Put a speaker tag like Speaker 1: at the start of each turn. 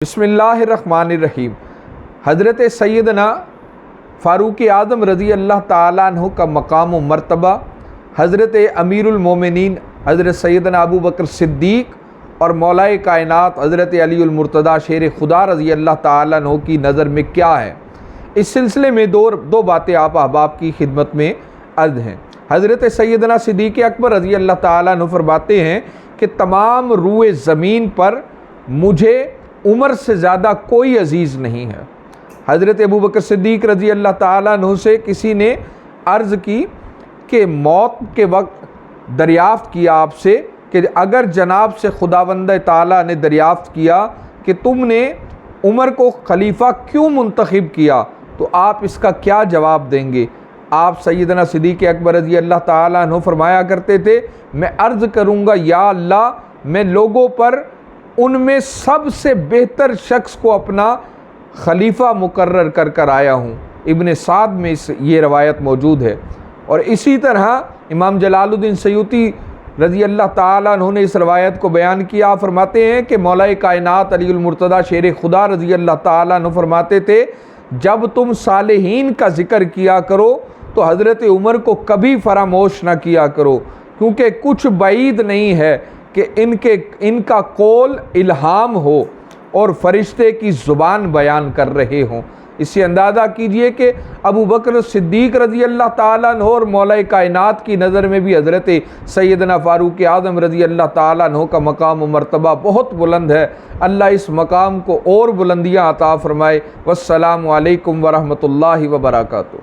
Speaker 1: बिस्मिल्लाहिर्रहमानिर्रहीम। हज़रत सैयदना फ़ारूक़ आज़म रज़ी अल्लाह ताला अन्हु का मकाम व मर्तबा, हज़रत अमीरुल मोमिनीन हज़रत सैयदना अबू बकर सिद्दीक़ और मौलाए कायनात हज़रत अलीउल मुर्तज़ा शेर खुदा रज़ी अल्लाह ताला अन्हु की नज़र में क्या है, इस सिलसिले में दो बातें आप अहबाब की खिदमत में अर्ज़ हैं। हज़रत सैयदना सिद्दीक़ अकबर रज़ी अल्लाह ताला अन्हु फरमाते हैं कि तमाम रूए ज़मीन पर मुझे उमर से ज़्यादा कोई अज़ीज़ नहीं है। हज़रत अबू बकर सिद्दीक़ रज़ी अल्लाह ताला अन्हु से किसी ने अर्ज़ की कि मौत के वक्त दरियाफ़्त किया आपसे कि अगर जनाब से खुदावंद ताला ने दरियाफ़्त किया कि तुमने उमर को खलीफा क्यों मुंतखब किया, तो आप इसका क्या जवाब देंगे। आप सैयदना सिद्दीक़ अकबर रज़ी अल्लाह ताला अन्हु फरमाया करते थे, मैं अर्ज़ करूँगा या अल्लाह, मैं लोगों पर उनमें सबसे बेहतर शख्स को अपना खलीफा मुकर्रर कर कर आया हूँ। इब्न साद में ये रवायत मौजूद है। और इसी तरह इमाम जलालुद्दीन सयूती रज़ी अल्लाह ताला अन्हु ने इस रवायत को बयान किया। फरमाते हैं कि मौलाए कायनात अलीउल मुर्तज़ा शेर खुदा रज़ी अल्लाह ताला अन्हु फरमाते थे, जब तुम सालेहीन का ज़िक्र किया करो तो हज़रत उमर को कभी फरामोश ना किया करो, क्योंकि कुछ बाईद नहीं है कि इनका कौल इल्हाम हो और फरिश्ते की ज़ुबान बयान कर रहे हों। इससे अंदाज़ा कीजिए कि अबू बकर सिद्दीक़ रज़ी अल्लाह ताला अन्हु और मौलाए कायनात की नज़र में भी हज़रत सैयदना फ़ारूक़ आज़म रज़ी अल्लाह ताला अन्हु का मकाम व मर्तबा बहुत बुलंद है। अल्लाह इस मकाम को और बुलंदियाँ अता फ़रमाए। वस्सलामु अलैकुम व रहमतुल्लाहि व बरकातुहू।